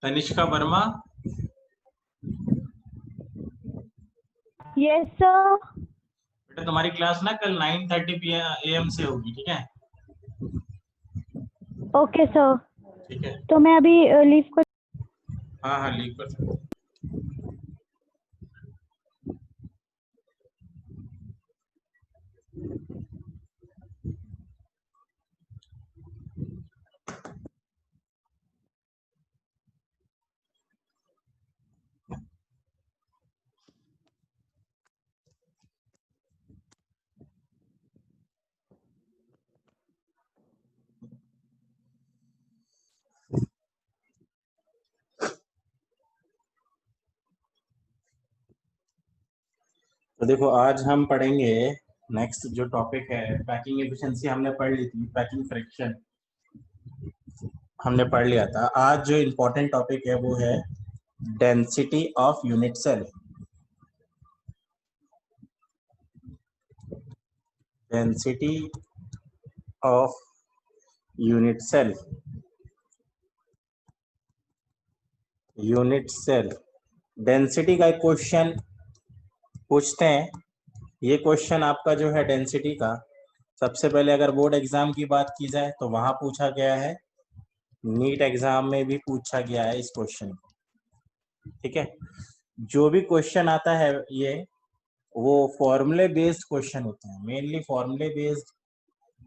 Tanishka Verma. Yes sir. बेटा तुम्हारी class ना कल 9:30 AM से होगी, ठीक है? Okay sir. ठीक है, तो मैं अभी लीव कर। हाँ हाँ लीव कर सकते हो। तो देखो आज हम पढ़ेंगे नेक्स्ट जो टॉपिक है पैकिंग एफिशिएंसी। हमने पढ़ ली थी, पैकिंग फ्रिक्शन हमने पढ़ लिया था। आज जो इम्पोर्टेंट टॉपिक है वो है density of unit cell. Density of unit cell. Unit cell density का एक क्वेश्चन पूछते हैं। ये क्वेश्चन आपका जो है डेंसिटी का, सबसे पहले अगर बोर्ड एग्जाम की बात की जाए तो वहां पूछा गया है, नीट एग्जाम में भी पूछा गया है इस क्वेश्चन को, ठीक है? जो भी क्वेश्चन आता है ये वो फॉर्मूले बेस्ड क्वेश्चन होते हैं, मेनली फॉर्मूले बेस्ड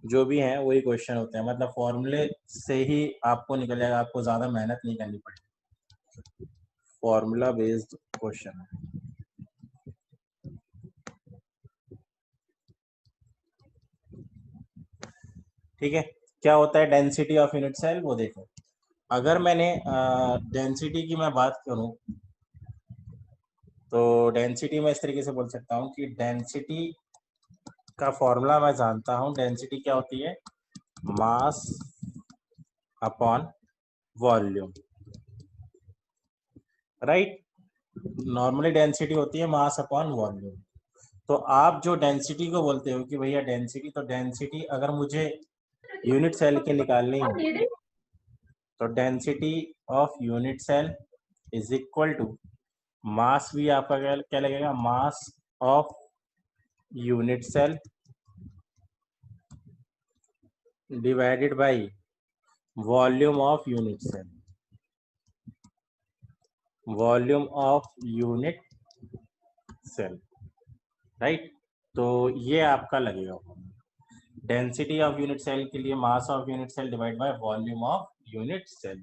जो भी हैं वही क्वेश्चन होते हैं। मतलब फॉर्मूले से ही आपको निकल जाएगा, आपको ज्यादा मेहनत नहीं करनी पड़ेगी। फॉर्मूला बेस्ड क्वेश्चन है, ठीक है? क्या होता है डेंसिटी ऑफ यूनिट सेल वो देखो। अगर मैंने डेंसिटी की मैं बात करूं तो डेंसिटी मैं इस तरीके से बोल सकता हूं कि डेंसिटी का फॉर्मूला मैं जानता हूं। डेंसिटी क्या होती है? Mass upon volume, right? Normally density होती है मास अपॉन वॉल्यूम। तो आप जो डेंसिटी को बोलते हो कि भैया डेंसिटी, तो डेंसिटी अगर मुझे यूनिट सेल की निकालनी हो तो density of unit cell is equal to mass भी आपका क्या लगेगा, mass of unit cell divided by volume of unit cell. Volume of unit cell, right? तो ये आपका लगेगा डेंसिटी ऑफ यूनिट सेल के लिए mass of unit cell divide by volume of unit cell.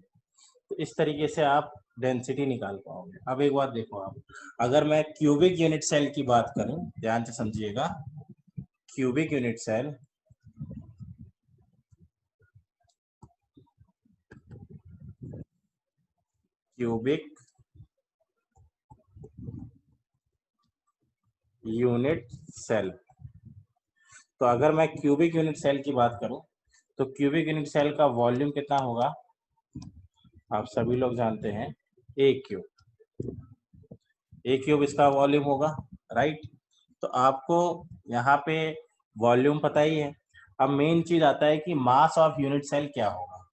तो इस तरीके से आप डेंसिटी निकाल पाओगे। अब एक बात देखो आप, अगर मैं क्यूबिक यूनिट सेल की बात करूं, ध्यान से समझिएगा, cubic unit cell cubic unit cell, तो अगर मैं क्यूबिक यूनिट सेल की बात करूं तो क्यूबिक यूनिट सेल का वॉल्यूम कितना होगा? आप सभी लोग जानते हैं ए क्यूब। ए क्यूब इसका वॉल्यूम होगा, राइट? तो आपको यहाँ पे वॉल्यूम पता ही है। अब मेन चीज आता है कि मास ऑफ यूनिट सेल क्या होगा।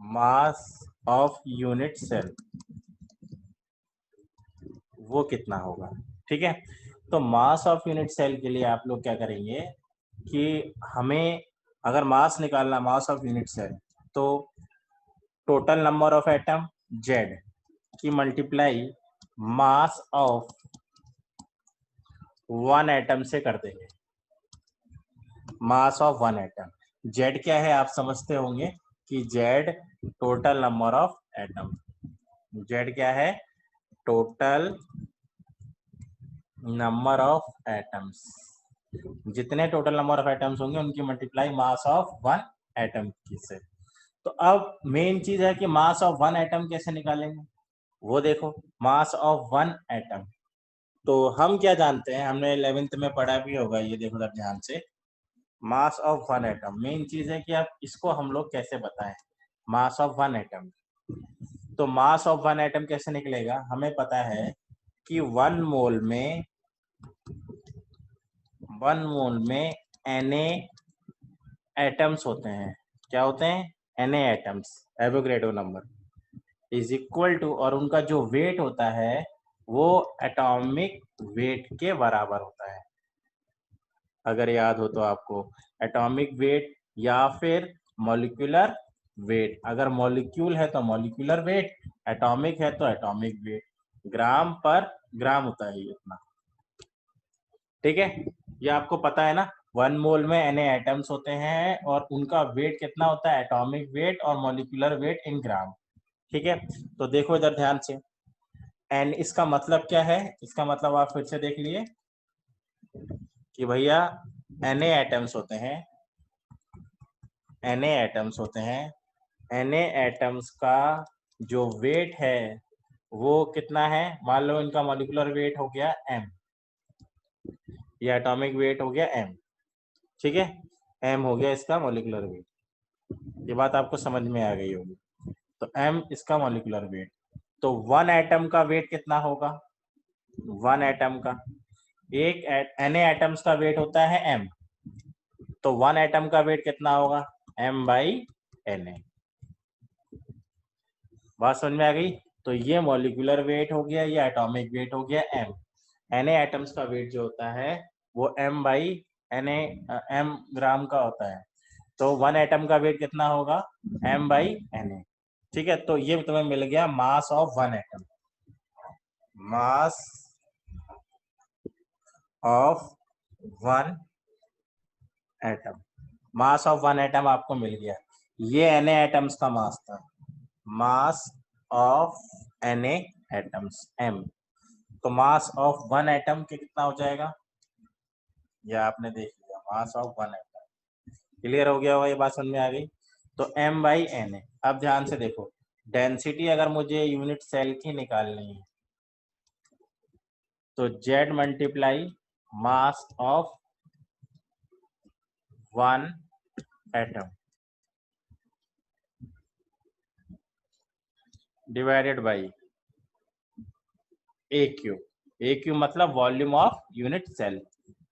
मास ऑफ यूनिट सेल वो कितना होगा, ठीक है? तो मास ऑफ यूनिट सेल के लिए आप लोग क्या करेंगे कि हमें अगर मास निकालना, मास ऑफ यूनिट सेल, तो total number of atom Z की multiply mass of one atom से कर देंगे। Mass of one atom, Z क्या है आप समझते होंगे कि Z total number of atom. Z क्या है? Total number of atoms. जितने टोटल नंबर ऑफ एटम्स होंगे उनकी multiply mass of one atom की से। तो अब मेन चीज है कि मास ऑफ वन एटम कैसे निकालेंगे वो देखो। मास ऑफ वन एटम, तो हम क्या जानते हैं, हमने 11th में पढ़ा भी होगा, ये देखो जरा ध्यान से। मास ऑफ वन एटम, मेन चीज है कि आप इसको हम लोग कैसे बताएं, मास ऑफ वन एटम। तो मास ऑफ वन एटम कैसे निकलेगा, हमें पता है कि वन मोल में Na एटम्स होते हैं। क्या होते हैं? Na atoms, Avogadro number. Is equal to, और उनका जो वेट होता है वो एटॉमिक वेट के बराबर होता है। अगर याद हो तो आपको, एटॉमिक वेट या फिर मॉलिक्यूलर वेट। अगर मॉलिक्यूल है तो मॉलिक्यूलर वेट, एटॉमिक है तो एटॉमिक वेट। ग्राम पर ग्राम होता है ये इतना, ठीक है। ये आपको पता है ना, 1 मोल में Na एटम्स होते हैं और उनका वेट कितना होता है, एटॉमिक वेट और मॉलिक्यूलर वेट इन ग्राम, ठीक है। तो देखो इधर ध्यान से, एन इसका मतलब क्या है, इसका मतलब आप फिर से देख लिए कि भैया Na एटम्स होते हैं, Na एटम्स होते हैं, Na एटम्स का जो वेट है वो कितना है, मान लो इनका मॉलिक्यूलर वेट हो गया m, या एटॉमिक वेट हो गया m, ठीक है। m हो गया इसका मॉलिक्यूलर वेट, ये बात आपको समझ में आ गई होगी। तो m इसका मॉलिक्यूलर वेट, तो 1 एटम का वेट कितना होगा, 1 एटम का, एक Na एटम्स का वेट होता है m, तो 1 एटम का वेट कितना होगा, m/Na। बात समझ में आ गई। तो ये मॉलिक्यूलर वेट हो गया, ये एटॉमिक वेट हो गया m। Na एटम्स का वेट जो होता है वो m/Na, m ग्राम का होता है, तो 1 एटम का वेट कितना होगा, m/Na, ठीक है। तो ये तुम्हें मिल गया मास of 1 atom, mass of 1 atom, mass of 1 atom आपको मिल गया। ये Na एटम्स का मास था, mass of Na atoms m। तो मास ऑफ 1 एटम के कितना हो जाएगा, ये आपने देख लिया, मास ऑफ 1 एटम। क्लियर हो गया होगा, ये बात समझ में आ गई। तो m/Na। अब ध्यान से देखो, डेंसिटी अगर मुझे यूनिट सेल की निकालनी है तो Z multiply mass of 1 atom divided by AQ। AQ मतलब वॉल्यूम ऑफ यूनिट सेल।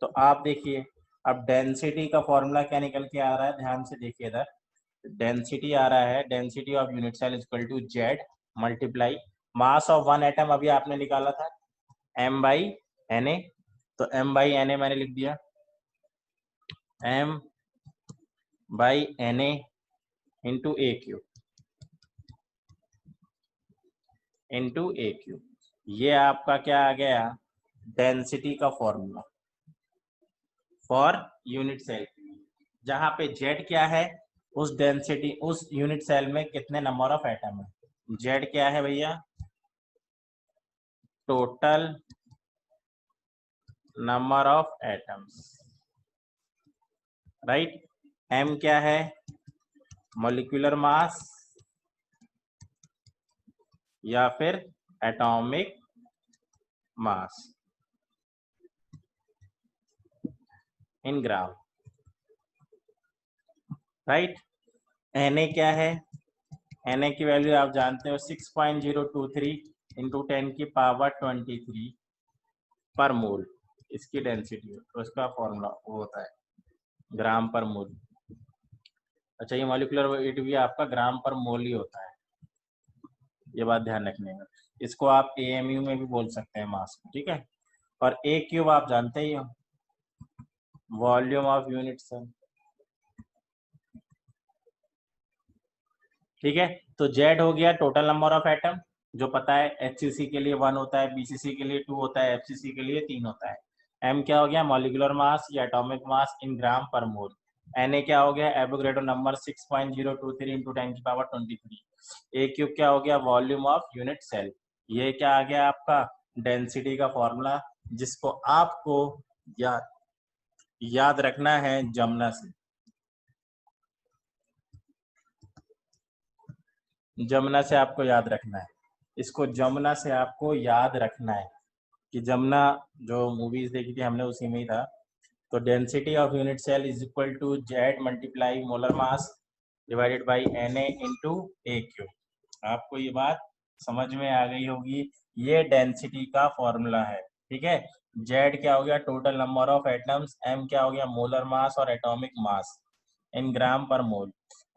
तो आप देखिए, अब डेंसिटी का फॉर्मूला क्या निकल के आ रहा है, ध्यान से देखिए इधर, डेंसिटी आ रहा है, density of unit cell is equal to Z multiply mass of 1 atom, अभी आपने निकाला था m/Na, तो m/Na मैंने लिख दिया, m/Na इंटू AQ, ये आपका क्या आ गया, डेंसिटी का फॉर्मूला फॉर यूनिट सेल। जहां पे Z क्या है, उस डेंसिटी, उस यूनिट सेल में कितने नंबर ऑफ एटम है, Z क्या है भैया, total number of atoms, right. M क्या है, मॉलिक्यूलर मास या फिर एटॉमिक मास इन ग्राम, राइट। Na क्या है, Na की वैल्यू आप जानते हो 6.023 इंटू 10 की पावर 23 पर मोल, इसकी डेंसिटी है, तो इसका फॉर्मूला वो होता है ग्राम पर मोल। अच्छा, ये मॉलिक्यूलर वेट भी आपका ग्राम पर मोल ही होता है, ये बात ध्यान रखने का। इसको आप AMU में भी बोल सकते हैं मास, ठीक है। और AQ आप जानते ही हो, वॉल्यूम ऑफ यूनिट सेल, ठीक है। तो Z हो गया टोटल नंबर ऑफ एटम, जो पता है HCC के लिए 1 होता है, BCC के लिए 2 होता है, FCC के लिए 3 होता है। M क्या हो गया, मॉलिक्यूलर मास या एटॉमिक मास इन ग्राम पर मोल। Na क्या हो गया, एवोगैड्रो नंबर 6.023 इंटू 10 की पावर 23। AQ क्या हो गया, वॉल्यूम ऑफ यूनिट सेल। ये क्या आ गया आपका, डेंसिटी का फॉर्मूला, जिसको आपको याद रखना है जमुना से, जमुना से आपको याद रखना है, इसको जमुना से आपको याद रखना है कि जमुना जो मूवीज देखी थी हमने उसी में ही था। तो density of unit cell is equal to Z multiply molar mass divided by Na into AQ। आपको ये बात समझ में आ गई होगी, ये डेंसिटी का फॉर्मूला है, ठीक है। Z क्या हो गया, total number of atoms, M क्या हो गया, मोलर मास और एटॉमिक मास इन ग्राम पर मोल,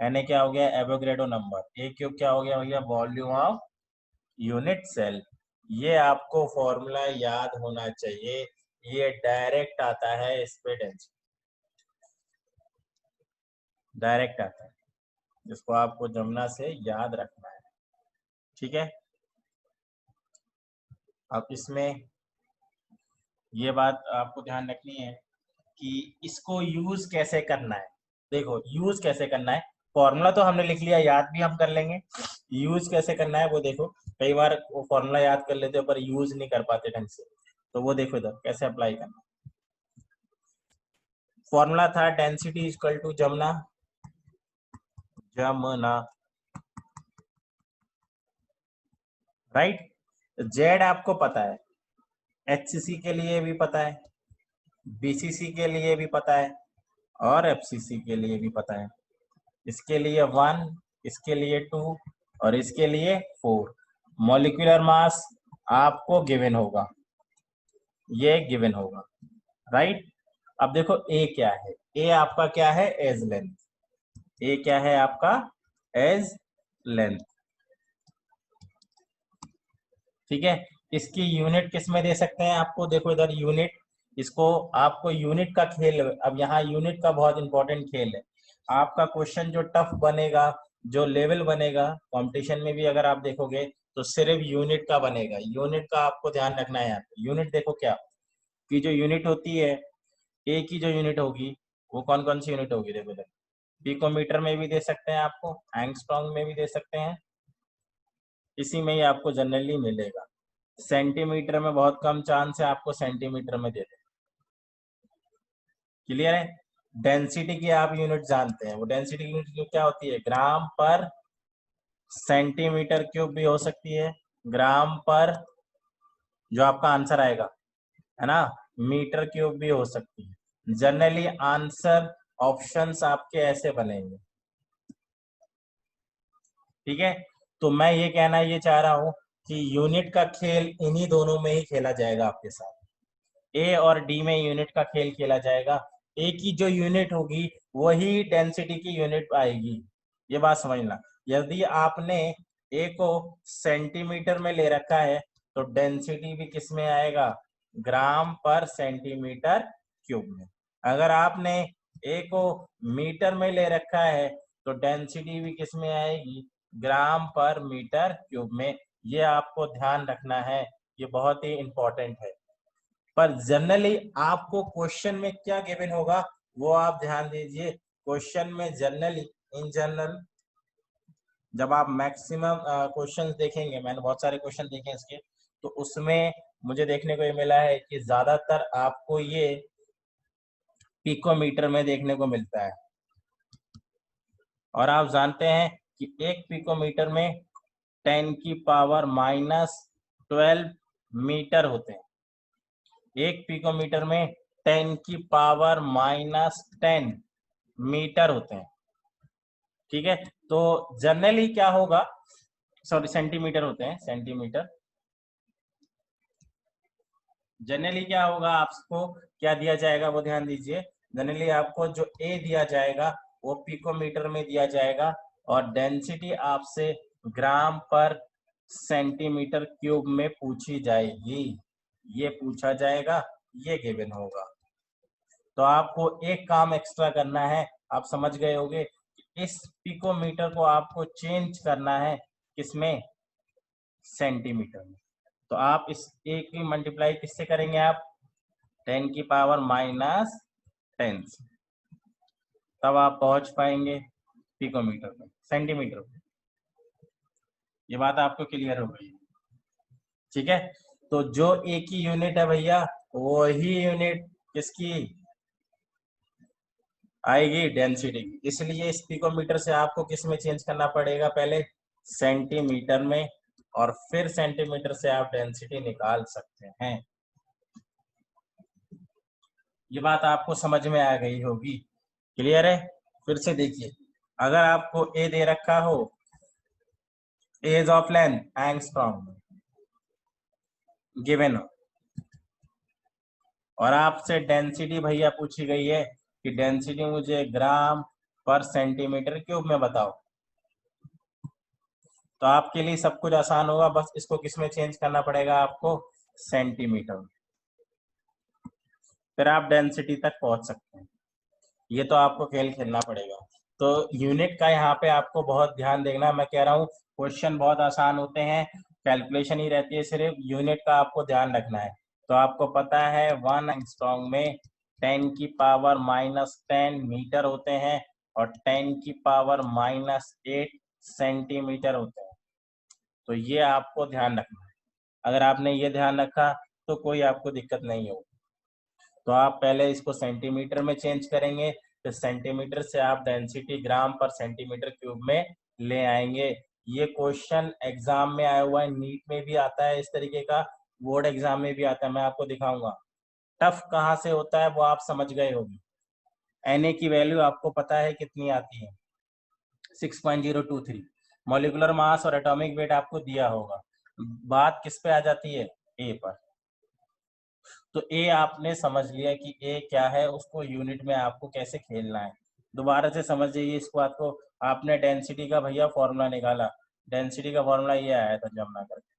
Na क्या हो गया, एवोगैड्रो नंबर, AQ क्या हो गया भैया, वॉल्यूम ऑफ यूनिट सेल, ये आपको फॉर्मूला याद होना चाहिए, ये डायरेक्ट आता है इस पे डेंसिटी, डायरेक्ट आता है, जिसको आपको जमुना से याद रखना है। ठीक है, अब इसमें ये बात आपको ध्यान रखनी है कि इसको यूज कैसे करना है। देखो यूज कैसे करना है, फॉर्मूला तो हमने लिख लिया, याद भी हम कर लेंगे, यूज कैसे करना है वो देखो। कई बार वो फॉर्मूला याद कर लेते हो पर यूज नहीं कर पाते ढंग से, तो वो देखो इधर कैसे अप्लाई करना। फॉर्मूला था density equal to Jamuna, Jamuna right. Z आपको पता है, एचसीसी के लिए भी पता है, बीसीसी के लिए भी पता है, और एफसीसी के लिए भी पता है। इसके लिए 1, इसके लिए 2 और इसके लिए 4। मॉलिक्यूलर मास आपको गिवन होगा, ये गिवन होगा राइट। अब देखो ए क्या है, ए आपका क्या है, एज लेंथ। ए क्या है आपका, एज लेंथ। ठीक है, इसकी यूनिट किस में दे सकते हैं आपको, देखो इधर यूनिट, इसको आपको यूनिट का खेल, अब यहाँ यूनिट का बहुत इंपॉर्टेंट खेल है। आपका क्वेश्चन जो टफ बनेगा, जो लेवल बनेगा कंपटीशन में भी, अगर आप देखोगे तो सिर्फ यूनिट का बनेगा। यूनिट का आपको ध्यान रखना है। यहाँ पे यूनिट देखो क्या कि जो यूनिट होती है, ए की जो यूनिट होगी वो कौन कौन सी यूनिट होगी, देखो देखो, पिकोमीटर में भी दे सकते हैं आपको, एंगस्ट्रॉम में भी दे सकते हैं, इसी में ही आपको जनरली मिलेगा। सेंटीमीटर में बहुत कम चांस है आपको सेंटीमीटर में दे दे। क्लियर है। डेंसिटी की आप यूनिट जानते हैं, वो डेंसिटी की यूनिट क्या होती है, ग्राम पर सेंटीमीटर क्यूब भी हो सकती है, ग्राम पर जो आपका आंसर आएगा है ना, मीटर क्यूब भी हो सकती है। जनरली आंसर ऑप्शंस आपके ऐसे बनेंगे। ठीक है, तो मैं ये कहना ये चाह रहा हूं कि यूनिट का खेल इन्हीं दोनों में ही खेला जाएगा आपके साथ। ए और डी में यूनिट का खेल खेला जाएगा। ए की जो यूनिट होगी वही डेंसिटी की यूनिट आएगी, ये बात समझना। यदि आपने ए को सेंटीमीटर में ले रखा है तो डेंसिटी भी किस में आएगा, ग्राम पर सेंटीमीटर क्यूब में। अगर आपने ए को मीटर में ले रखा है तो डेंसिटी भी किस में आएगी, ग्राम पर मीटर क्यूब में। ये आपको ध्यान रखना है, ये बहुत ही इंपॉर्टेंट है। पर जनरली आपको क्वेश्चन में क्या गिवन होगा वो आप ध्यान दीजिए। क्वेश्चन में जनरली, इन जनरल, जब आप मैक्सिमम क्वेश्चंस देखेंगे, मैंने बहुत सारे क्वेश्चन देखे हैं इसके, तो उसमें मुझे देखने को ये मिला है कि ज्यादातर आपको ये पिकोमीटर में देखने को मिलता है। और आप जानते हैं कि एक पिकोमीटर में 10 की पावर -12 मीटर होते हैं। एक पिकोमीटर में 10 की पावर -10 मीटर होते हैं। ठीक है, तो जनरली क्या होगा, सॉरी सेंटीमीटर होते हैं, सेंटीमीटर। जनरली क्या होगा, आपको क्या दिया जाएगा वो ध्यान दीजिए। जनरली आपको जो ए दिया जाएगा वो पिकोमीटर में दिया जाएगा और डेंसिटी आपसे ग्राम पर सेंटीमीटर क्यूब में पूछी जाएगी, ये पूछा जाएगा, ये गिवन होगा। तो आपको एक काम एक्स्ट्रा करना है, आप समझ गए होंगे कि इस पिकोमीटर को आपको चेंज करना है किसमें, सेंटीमीटर में। तो आप इस ए की मल्टीप्लाई किससे करेंगे, आप 10 की पावर -10 से, तब आप पहुंच पाएंगे पिकोमीटर पे, सेंटीमीटर पे। ये बात आपको क्लियर हो गई, ठीक है। तो जो ए की यूनिट है भैया, वही यूनिट किसकी आएगी, डेंसिटी की। इसलिए इस पिकोमीटर से आपको किस में चेंज करना पड़ेगा, पहले सेंटीमीटर में, और फिर सेंटीमीटर से आप डेंसिटी निकाल सकते हैं। ये बात आपको समझ में आ गई होगी, क्लियर है। फिर से देखिए, अगर आपको ए दे रखा हो, edge of length angstrom given हो, और आपसे डेंसिटी भैया पूछी गई है कि डेंसिटी मुझे ग्राम पर सेंटीमीटर क्यूब में बताओ, तो आपके लिए सब कुछ आसान होगा, बस इसको किस में चेंज करना पड़ेगा आपको, सेंटीमीटर। फिर आप डेंसिटी तक पहुंच सकते हैं। ये तो आपको खेल खेलना पड़ेगा। तो यूनिट का यहाँ पे आपको बहुत ध्यान देना, मैं कह रहा हूँ क्वेश्चन बहुत आसान होते हैं, कैलकुलेशन ही रहती है, सिर्फ यूनिट का आपको ध्यान रखना है। तो आपको पता है 1 एंगस्ट्रॉम में 10⁻⁻10 मीटर होते हैं और 10⁻⁻8 सेंटीमीटर होते हैं। तो ये आपको ध्यान रखना है। अगर आपने ये ध्यान रखा तो कोई आपको दिक्कत नहीं होगी। तो आप पहले इसको सेंटीमीटर में चेंज करेंगे, फिर सेंटीमीटर से आप डेंसिटी ग्राम पर सेंटीमीटर क्यूब में ले आएंगे। ये क्वेश्चन एग्जाम में आया हुआ है, नीट में भी आता है इस तरीके का, बोर्ड एग्जाम में भी आता है, मैं आपको दिखाऊंगा। टफ कहाँ से होता है वो आप समझ गए होंगे। Na की वैल्यू आपको पता है कितनी आती है, 6.023। मॉलिक्यूलर मास और एटॉमिक वेट आपको दिया होगा। बात किस पे आ जाती है, ए पर। तो ए आपने समझ लिया कि ए क्या है, उसको यूनिट में आपको कैसे खेलना है। दोबारा से समझ जाइए इस बात को। आपने डेंसिटी का भैया फॉर्मूला निकाला, डेंसिटी का फॉर्मूला ये आया था जमना करके,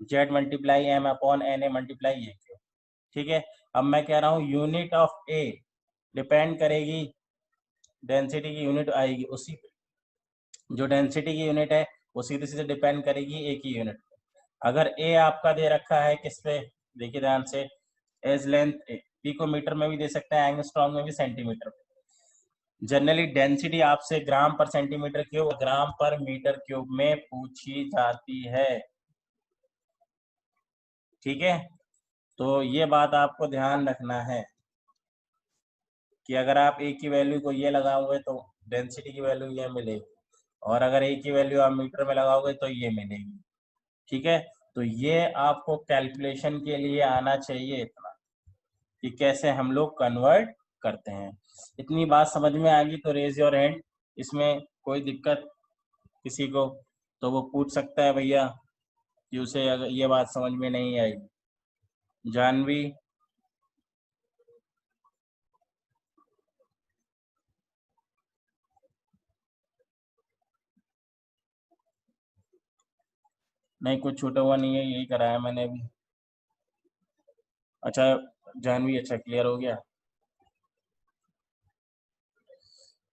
Z multiply M upon N A multiply ये क्यू। ठीक है, अब मैं कह रहा हूँ यूनिट ऑफ ए डिपेंड करेगी, डेंसिटी की यूनिट आएगी उसी पे, जो डेंसिटी की यूनिट है वो सीधे सीधे डिपेंड करेगी ए की यूनिट पे। अगर ए आपका दे रखा है किस पे, देखिए ध्यान से, एज लेंथ पिकोमीटर में भी दे सकते हैं, एंगस्ट्रॉम में भी, सेंटीमीटर में। जनरली डेंसिटी आपसे ग्राम पर सेंटीमीटर क्यूब, ग्राम पर मीटर क्यूब में पूछी जाती है। ठीक है, तो ये बात आपको ध्यान रखना है कि अगर आप ए की वैल्यू को ये लगाओगे तो डेंसिटी की वैल्यू ये मिलेगी, और अगर ए की वैल्यू आप मीटर में लगाओगे तो ये मिलेगी। ठीक है, तो ये आपको कैलकुलेशन के लिए आना चाहिए इतना, कि कैसे हम लोग कन्वर्ट करते हैं। इतनी बात समझ में आ गई तो रेज योर हैंड। इसमें कोई दिक्कत किसी को तो वो पूछ सकता है भैया कि उसे अगर ये बात समझ में नहीं आई। जानवी, नहीं कुछ छूटा हुआ नहीं है, यही कराया मैंने अभी। अच्छा जानवी, अच्छा क्लियर हो गया।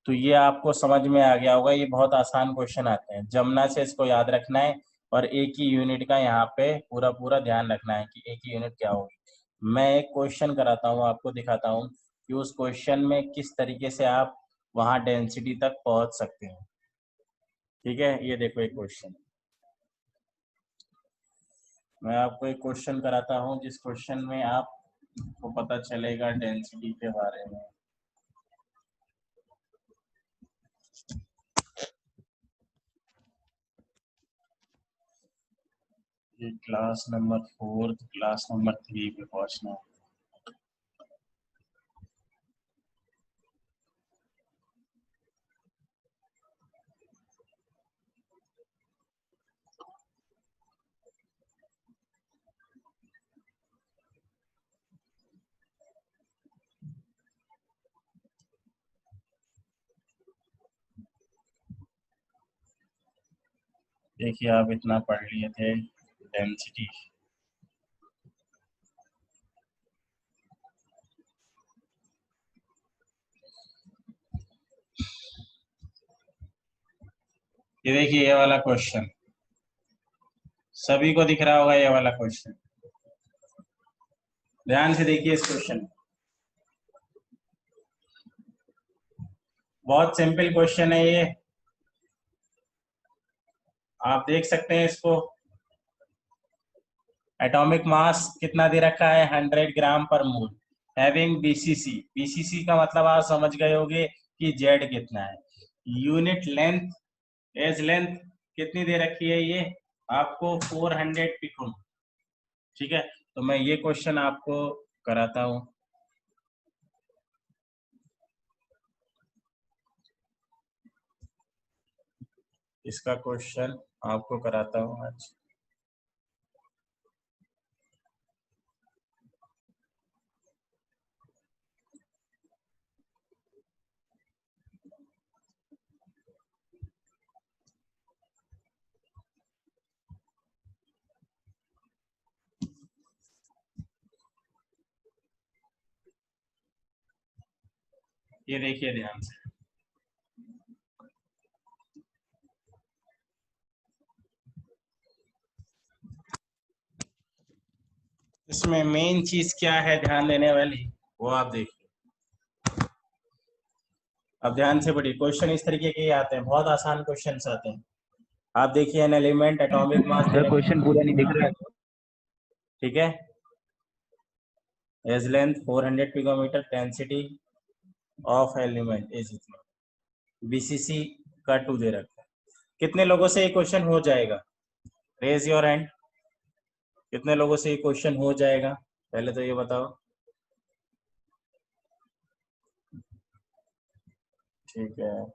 तो ये आपको समझ में आ गया होगा, ये बहुत आसान क्वेश्चन आते हैं, जमना से इसको याद रखना है, और ए की यूनिट का यहाँ पे पूरा पूरा ध्यान रखना है कि ए की यूनिट क्या होगी। मैं एक क्वेश्चन कराता हूँ, आपको दिखाता हूँ कि उस क्वेश्चन में किस तरीके से आप वहाँ डेंसिटी तक पहुँच सकते हैं। ठीक है, ये देखो एक क्वेश्चन, मैं आपको एक क्वेश्चन कराता हूँ जिस क्वेश्चन में आपको पता चलेगा डेंसिटी के बारे में। ये क्लास नंबर 4 क्लास नंबर 3 पे पहुंचना है। देखिए आप इतना पढ़ लिए थे डेंसिटी, ये देखिए ये वाला क्वेश्चन सभी को दिख रहा होगा, ये वाला क्वेश्चन ध्यान से देखिए। इस क्वेश्चन बहुत सिंपल क्वेश्चन है ये, आप देख सकते हैं इसको। एटॉमिक मास कितना दे रखा है, 100 ग्राम पर मोल, हैविंग बीसीसी। बीसीसी का मतलब आप समझ गए होंगे कि जेड कितना है। यूनिट लेंथ, एज लेंथ कितनी दे रखी है ये आपको, 400 पिकोन। ठीक है, तो मैं ये क्वेश्चन आपको कराता हूँ। इसका क्वेश्चन आपको कराता हूँ आज। ये देखिए ध्यान से, इसमें मेन चीज क्या है ध्यान देने वाली, वो आप देखिए। अब ध्यान से पढ़िए, क्वेश्चन इस तरीके के आते हैं, बहुत आसान क्वेश्चन आते हैं। आप देखिए, an element atomic mass sir question पूरा नहीं दिख रहा है। ठीक है। Edge length 400 picometre, density of element is इतना, बीसीसी का 2 दे रखा है। कितने लोगों से ये क्वेश्चन हो जाएगा? Raise your hand. कितने लोगों से ये क्वेश्चन हो जाएगा, पहले तो ये बताओ। ठीक है,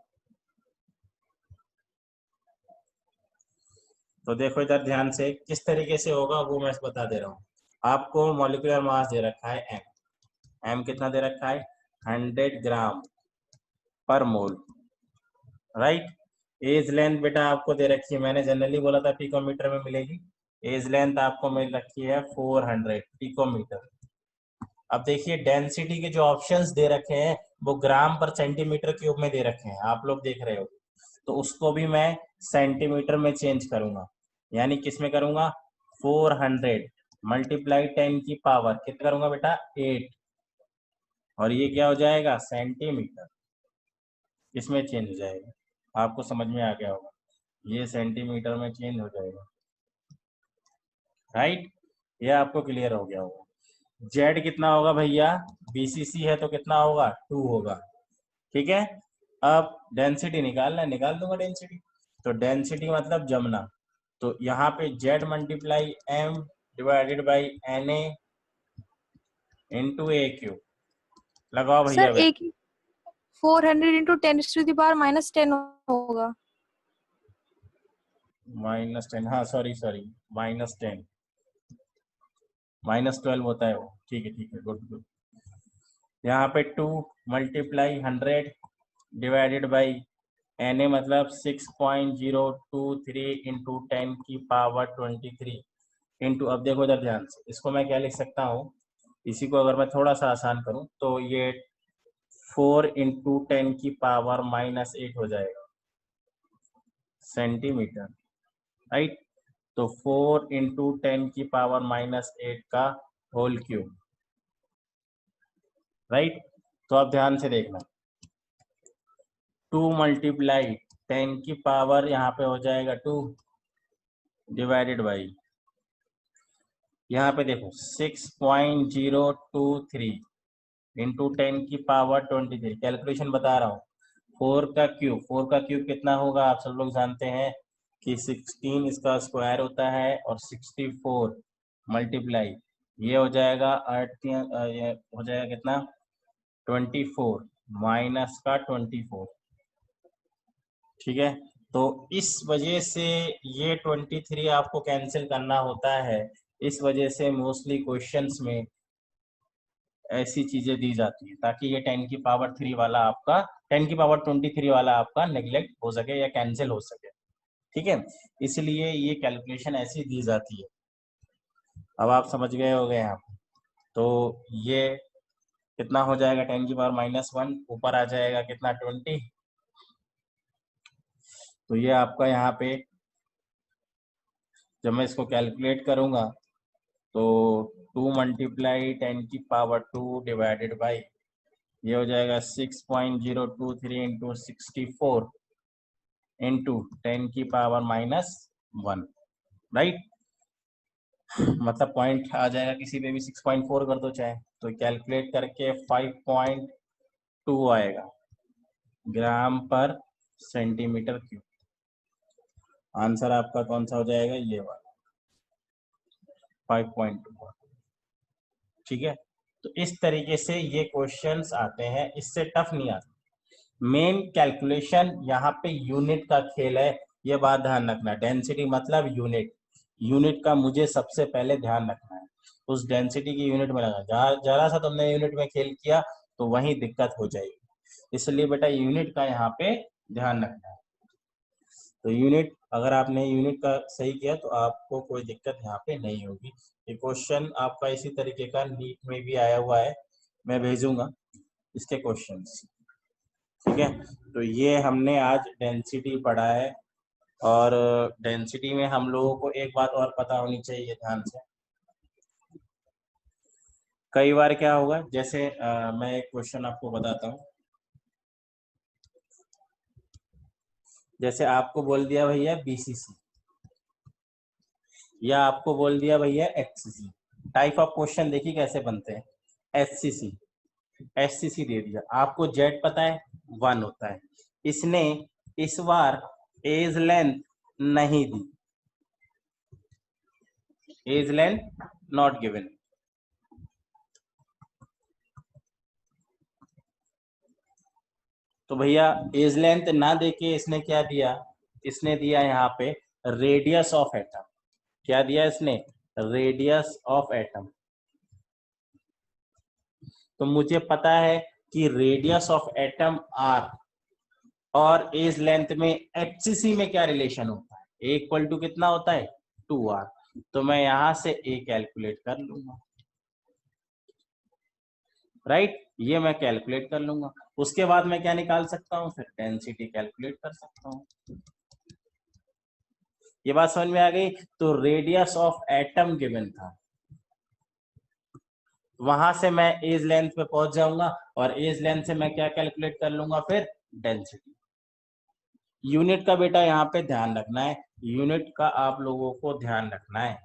तो देखो इधर ध्यान से, किस तरीके से होगा वो मैं बता दे रहा हूँ। आपको मॉलिक्यूलर मास दे रखा है एम। एम कितना दे रखा है? 100 ग्राम पर मोल, राइट। एज लेंथ बेटा आपको दे रखी है, मैंने जनरली बोला था पिकोमीटर में मिलेगी। एज लेंथ आपको मिल रखी है 400 पिकोमीटर। अब देखिए, डेंसिटी के जो ऑप्शंस दे रखे हैं वो ग्राम पर सेंटीमीटर क्यूब में दे रखे हैं, आप लोग देख रहे हो। तो उसको भी मैं सेंटीमीटर में चेंज करूंगा, यानी किस में करूंगा? 400 मल्टीप्लाई 10 की पावर कितना करूंगा बेटा? 8, और ये क्या हो जाएगा? सेंटीमीटर। इसमें चेंज हो जाएगा, आपको समझ में आ गया होगा, ये सेंटीमीटर में चेंज हो जाएगा, राइट। ये आपको क्लियर हो गया होगा। जेड कितना होगा भैया? बीसीसी है तो कितना होगा? 2 होगा, ठीक है। अब डेंसिटी निकालना है, निकाल दूंगा डेंसिटी। तो डेंसिटी मतलब जमना, तो यहाँ पे Z multiply M divided by N A into A cube लगाओ भैया। सर एक 400 इंटू 10⁻⁻10 होगा। -10, हाँ सॉरी -10, -12 होता है वो, ठीक है ठीक है, गुड गुड। यहाँ पे 2 multiply 100 divided by N A मतलब 6.023 इंटू 10 की पावर 23 इंटू, अब देखो इधर ध्यान से, इसको मैं क्या लिख सकता हूँ, इसी को अगर मैं थोड़ा सा आसान करूँ तो ये 4 इंटू 10 की पावर -8 हो जाएगा सेंटीमीटर, राइट। तो 4 इंटू 10 की पावर -8 का होल क्यूब, राइट। तो अब ध्यान से देखना, 2 मल्टीप्लाई 10 की पावर यहाँ पे हो जाएगा 2 डिवाइडेड बाई, यहाँ पे देखो 6.023 इंटू 10 की पावर 23, कैलकुलेशन बता रहा हूँ। 4 का क्यूब कितना होगा? आप सब लोग जानते हैं कि 16 इसका स्क्वायर होता है, और 64 मल्टीप्लाई ये हो जाएगा 8, ये हो जाएगा कितना? 24 माइनस का 24, ठीक है। तो इस वजह से ये 23 आपको कैंसिल करना होता है, इस वजह से मोस्टली क्वेश्चंस में ऐसी चीजें दी जाती है, ताकि ये 10 की पावर 3 वाला आपका 10 की पावर 23 वाला आपका नेग्लेक्ट हो सके या कैंसिल हो सके, ठीक है। इसलिए ये कैलकुलेशन ऐसी दी जाती है। अब आप समझ गए हो गए यहाँ, तो ये कितना हो जाएगा? 10 की पावर -1 ऊपर आ जाएगा कितना? 20। तो ये आपका यहाँ पे जब मैं इसको कैलकुलेट करूंगा तो 2 मल्टीप्लाई 10 की पावर 2 डिवाइडेड बाई, ये हो जाएगा 6.023 इंटू 64 इंटू 10 की पावर -1, राइट। मतलब पॉइंट आ जाएगा किसी पे भी 6.4 कर दो चाहे, तो कैलकुलेट करके 5.2 आएगा ग्राम पर सेंटीमीटर क्यूब। आंसर आपका कौन सा हो जाएगा? ये वाला 5.2, ठीक है। तो इस तरीके से ये क्वेश्चंस आते हैं, इससे टफ नहीं आता। मेन कैलकुलेशन यहाँ पे यूनिट का खेल है, ये बात ध्यान रखना। डेंसिटी मतलब यूनिट, यूनिट का मुझे सबसे पहले ध्यान रखना है, उस डेंसिटी की यूनिट में लगा। जरा सा तुमने यूनिट में खेल किया तो वही दिक्कत हो जाएगी, इसलिए बेटा यूनिट का यहाँ पे ध्यान रखना है। तो यूनिट, अगर आपने यूनिट का सही किया तो आपको कोई दिक्कत यहाँ पे नहीं होगी। ये क्वेश्चन आपका इसी तरीके का नीट में भी आया हुआ है, मैं भेजूंगा इसके क्वेश्चंस। ठीक है, तो ये हमने आज डेंसिटी पढ़ा है। और डेंसिटी में हम लोगों को एक बात और पता होनी चाहिए ध्यान से। कई बार क्या होगा, जैसे मैं एक क्वेश्चन आपको बताता हूँ। जैसे आपको बोल दिया भैया बीसीसी, या आपको बोल दिया भैया एचसीसी। टाइप ऑफ क्वेश्चन देखिए कैसे बनते हैं। एचसीसी, एचसीसी दे दिया आपको, जेड पता है 1 होता है। इसने इस बार एज लेंथ नहीं दी, एज लेंथ नॉट गिवन। तो भैया एज लेंथ ना देके इसने क्या दिया, इसने दिया यहाँ पे रेडियस ऑफ एटम। क्या दिया इसने, रेडियस ऑफ एटम। तो मुझे पता है कि रेडियस ऑफ एटम आर और एज लेंथ में एचसीसी में क्या रिलेशन होता है, ए इक्वल टू कितना होता है 2r। तो मैं यहां से ए कैलकुलेट कर लूंगा, राइट, ये मैं कैलकुलेट कर लूंगा। उसके बाद मैं क्या निकाल सकता हूँ, फिर डेंसिटी कैलकुलेट कर सकता हूँ। ये बात समझ में आ गई। तो रेडियस ऑफ एटम गिवन था, वहां से मैं एज लेंथ पे पहुंच जाऊंगा और एज लेंथ से मैं क्या कैलकुलेट कर लूंगा, फिर डेंसिटी। यूनिट का बेटा यहाँ पे ध्यान रखना है, यूनिट का आप लोगों को ध्यान रखना है,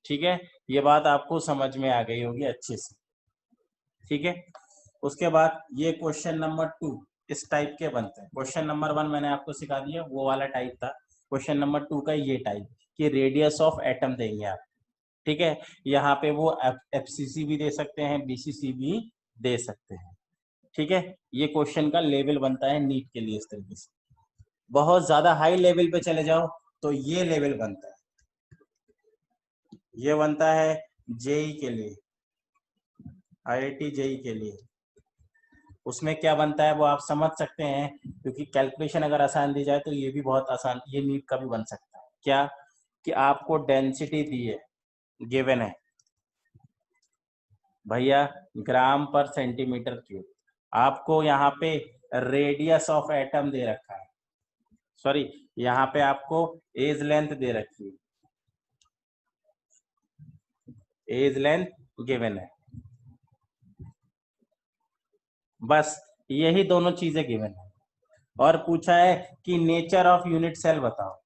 ठीक है। ये बात आपको समझ में आ गई होगी अच्छे से, ठीक है। उसके बाद ये क्वेश्चन नंबर 2 इस टाइप के बनते हैं। क्वेश्चन नंबर 1 मैंने आपको सिखा दिया, वो वाला टाइप था। क्वेश्चन नंबर 2 का ये टाइप कि रेडियस ऑफ एटम देंगे आप, ठीक है। यहाँ पे वो एफसीसी भी दे सकते हैं, बीसीसी भी दे सकते हैं, ठीक है। ये क्वेश्चन का लेवल बनता है नीट के लिए इस तरीके से। बहुत ज्यादा हाई लेवल पे चले जाओ तो ये लेवल बनता है, ये बनता है जेई के लिए, आईआईटी जेई के लिए। उसमें क्या बनता है वो आप समझ सकते हैं, क्योंकि कैलकुलेशन अगर आसान दी जाए तो ये भी बहुत आसान, ये नीट का भी बन सकता है। क्या कि आपको डेंसिटी दी है, गिवन है भैया ग्राम पर सेंटीमीटर क्यूब, आपको यहाँ पे रेडियस ऑफ एटम दे रखा है, सॉरी यहाँ पे आपको एज लेंथ दे रखी है, एज लेंथ गिवन है, बस यही दोनों चीजें गिवन है। और पूछा है कि नेचर ऑफ यूनिट सेल बताओ,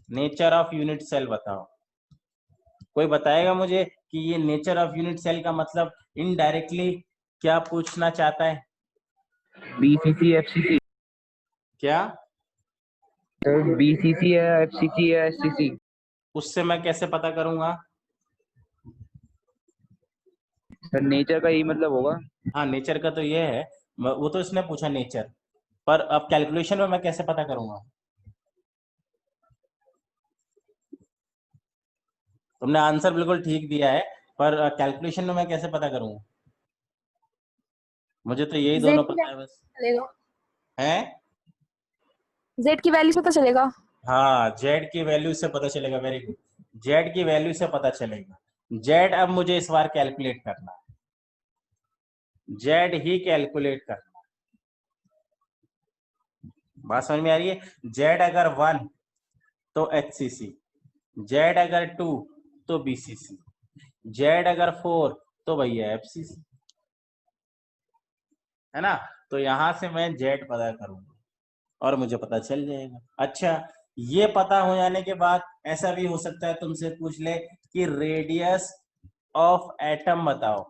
नेचर ऑफ यूनिट सेल बताओ। कोई बताएगा मुझे कि ये नेचर ऑफ यूनिट सेल का मतलब इनडायरेक्टली क्या पूछना चाहता है, बीसीसी एफसीसी, क्या तो बीसीसी है, एफसीसी है, एससीसी। उससे मैं कैसे पता करूंगा। सर नेचर का यही मतलब होगा। हाँ नेचर का तो ये है, वो तो इसने पूछा नेचर, पर अब कैलकुलेशन में मैं कैसे पता करूंगा। तुमने आंसर बिल्कुल ठीक दिया है, पर कैलकुलेशन में मैं कैसे पता करूंगा। मुझे तो यही दोनों पता है बस, चलेगा, है जेड की वैल्यू से पता चलेगा। हाँ जेड की वैल्यू से पता चलेगा, वेरी गुड, जेड की वैल्यू से पता चलेगा। जेड अब मुझे इस बार कैलकुलेट करना है, जेड ही कैलकुलेट करना है। बात समझ में आ रही है। जेड अगर 1 तो एचसीसी, जेड अगर 2 तो बीसीसी, जेड अगर 4 तो भैया एफसीसी, है ना। तो यहां से मैं जेड पता करूंगा और मुझे पता चल जाएगा। अच्छा, ये पता हो जाने के बाद ऐसा भी हो सकता है तुमसे पूछ ले कि रेडियस ऑफ एटम बताओ,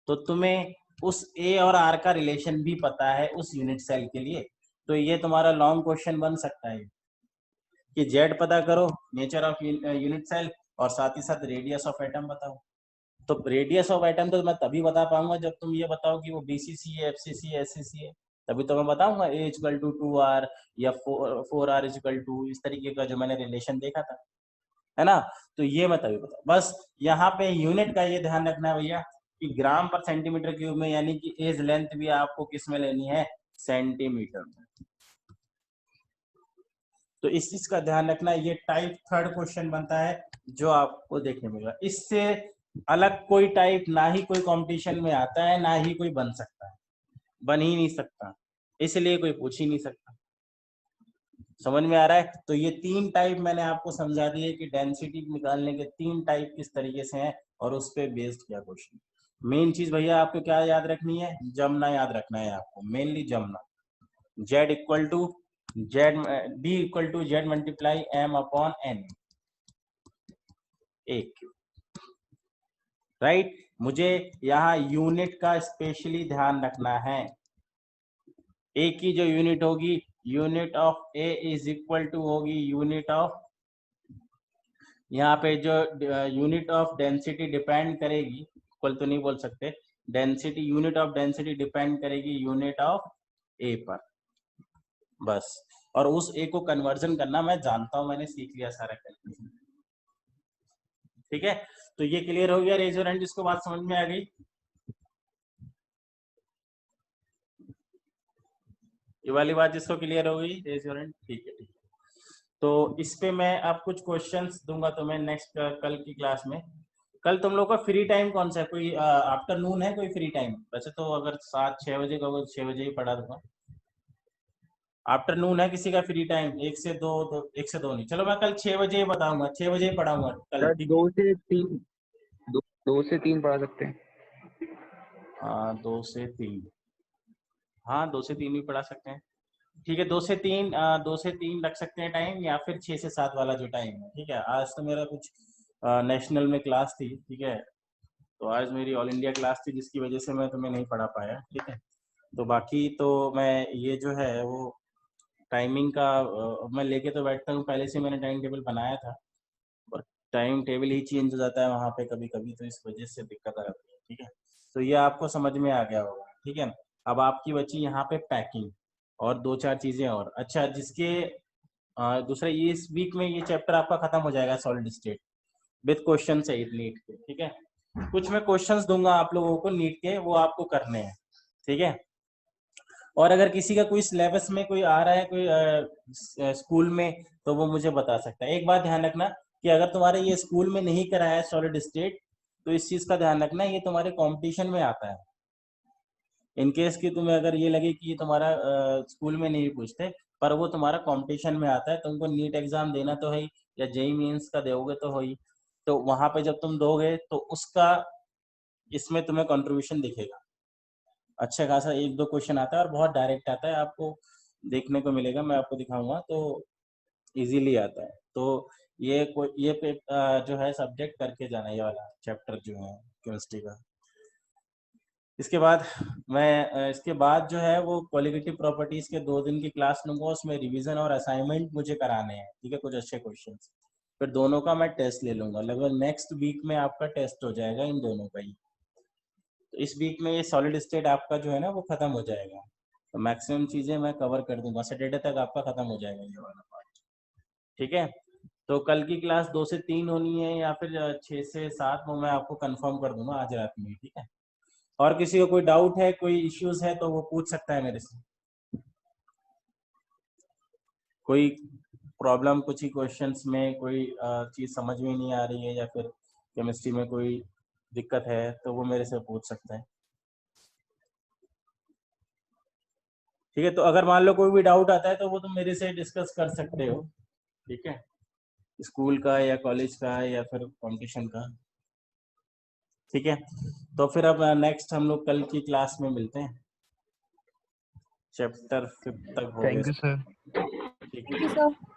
तो तुम्हें उस ए और आर का रिलेशन भी पता है उस यूनिट सेल के लिए, तो ये तुम्हारा लॉन्ग क्वेश्चन बन सकता है कि जेड पता करो, नेचर ऑफ यूनिट सेल, और साथ ही साथ रेडियस ऑफ एटम बताओ। तो रेडियस ऑफ एटम तो मैं तभी बता पाऊंगा जब तुम ये बताओ कि वो बीसीसी है, एफसीसी है, एससीसी है, तभी तो मैं बताऊंगा ए इक्वल टू 2r या 4r इक्वल टू, इस तरीके का जो मैंने रिलेशन देखा था, है ना। तो ये मैं तभी बताऊँ। बस यहाँ पे यूनिट का ये ध्यान रखना है भैया कि ग्राम पर सेंटीमीटर क्यूब में, यानी कि एज लेंथ भी आपको किस में लेनी है, सेंटीमीटर में। तो इस चीज का ध्यान रखना है। ये टाइप 3rd क्वेश्चन बनता है जो आपको देखने मिलेगा। इससे अलग कोई टाइप ना ही कोई कंपटीशन में आता है, ना ही कोई बन सकता है, बन ही नहीं सकता, इसलिए कोई पूछ ही नहीं सकता। समझ में आ रहा है? तो ये 3 टाइप मैंने आपको समझा दिए कि डेंसिटी निकालने के 3 टाइप किस तरीके से हैं और उस पे बेस्ड क्या क्वेश्चन। मेन चीज भैया आपको क्या याद रखनी है? जमना याद रखना है आपको, mainly Jamna. Z equal to Z, D equal to Z multiply M upon N, एक राइट। मुझे यहाँ यूनिट का स्पेशली ध्यान रखना है। ए की जो यूनिट होगी, unit of A is equal to होगी यूनिट ऑफ, यहाँ पे जो यूनिट ऑफ डेंसिटी डिपेंड करेगी, इक्वल तो नहीं बोल सकते, density, unit of density depend करेगी यूनिट ऑफ ए पर, बस। और उस ए को कन्वर्जन करना मैं जानता हूं, मैंने सीख लिया सारा कैलकुलेशन। ठीक है, तो ये क्लियर हो गया। रेज योर हैंड जिसको बात समझ में आ गई। ये वाली बात जिसको क्लियर हो गई, रेज योर हैंड। ठीक है, ठीक है। तो इस पे मैं अब कुछ क्वेश्चंस दूंगा तुम्हें नेक्स्ट कल की क्लास में। कल तुम लोग का फ्री टाइम कौन सा है? कोई आफ्टरनून है कोई फ्री टाइम? वैसे तो अगर 7-6 बजे का हो 6 बजे ही पढ़ा दूंगा। आफ्टरनून है किसी का फ्री टाइम? 1 से 2, 1 से 2 नहीं, चलो मैं कल 6 बजे ही बताऊंगा, 6 बजे ही पढ़ाऊंगा कल। सर 2 से 3, 2 से 3 पढ़ा सकते हैं। 2 से 3, हाँ 2 से 3 भी पढ़ा सकते हैं। ठीक है, 2 से 3, 2 से 3 रख सकते हैं टाइम, या फिर 6 से 7 वाला जो टाइम है। ठीक है, आज तो मेरा कुछ नेशनल में क्लास थी, ठीक है, तो आज मेरी ऑल इंडिया क्लास थी जिसकी वजह से मैं तुम्हें नहीं पढ़ा पाया। ठीक है, तो बाकी तो मैं ये जो है वो टाइमिंग का मैं लेके तो बैठता हूँ, पहले से मैंने टाइम टेबल बनाया था, और टाइम टेबल ही चेंज हो जाता है वहाँ पे कभी कभी, तो इस वजह से दिक्कत आ जाती है। ठीक है, तो ये आपको समझ में आ गया होगा। ठीक है, अब आपकी बची यहाँ पे पैकिंग और 2-4 चीजें और। अच्छा, जिसके दूसरा इस वीक में ये चैप्टर आपका खत्म हो जाएगा, सॉलिड स्टेट विद क्वेश्चन सहित नीट के। ठीक है, कुछ मैं क्वेश्चंस दूंगा आप लोगों को नीट के, वो आपको करने हैं। ठीक है, और अगर किसी का कोई सिलेबस में कोई आ रहा है कोई स्कूल में, तो वो मुझे बता सकता है। एक बात ध्यान रखना कि अगर तुम्हारे ये स्कूल में नहीं कराया है सॉलिड स्टेट, तो इस चीज का ध्यान रखना, ये तुम्हारे कंपटीशन में आता है। इन केस कि तुम्हें अगर ये लगे कि ये तुम्हारा स्कूल में नहीं पूछते, पर वो तुम्हारा कंपटीशन में आता है, तुमको नीट एग्जाम देना तो है या जेईई मेंस का दोगे तो हो ही, तो वहां पे जब तुम दोगे तो उसका इसमें तुम्हें कंट्रीब्यूशन दिखेगा। अच्छा खासा 1-2 क्वेश्चन आता है और बहुत डायरेक्ट आता है, आपको देखने को मिलेगा, मैं आपको दिखाऊंगा तो इजीली आता है। तो ये जो है सब्जेक्ट करके जाना, ये वाला चैप्टर जो है केमिस्ट्री का। इसके बाद मैं इसके बाद जो है वो क्वालिटेटिव प्रॉपर्टीज के 2 दिन की क्लास लूंगा, उसमें रिवीजन और असाइनमेंट मुझे कराने हैं। ठीक है, कुछ अच्छे क्वेश्चंस, फिर दोनों का मैं टेस्ट ले लूंगा। लगभग नेक्स्ट वीक में आपका टेस्ट हो जाएगा इन दोनों का ही। तो इस वीक में ये सॉलिड स्टेट आपका जो है ना वो खत्म हो जाएगा, तो मैक्सिमम चीजें मैं कवर कर दूंगा, सैटरडे तक आपका खत्म हो जाएगा ये वाला पार्ट। ठीक है, तो कल की क्लास 2 से 3 होनी है या फिर 6 से 7, वो मैं आपको कंफर्म कर दूंगा आज रात में। ठीक है, और किसी को कोई डाउट है, कोई इश्यूज है, तो वो पूछ सकता है मेरे से। कोई प्रॉब्लम कुछ ही क्वेश्चंस में कोई चीज समझ में नहीं आ रही है, या फिर केमिस्ट्री में कोई दिक्कत है, तो वो मेरे से पूछ सकता है। ठीक है, तो अगर मान लो कोई भी डाउट आता है तो वो तुम मेरे से डिस्कस कर सकते हो। ठीक है, स्कूल का या कॉलेज का या फिर कंपटीशन का। ठीक है, तो फिर अब नेक्स्ट हम लोग कल की क्लास में मिलते हैं, चैप्टर 5 तक हो गए। Thank you sir. ठीक थैंक यू है, सर।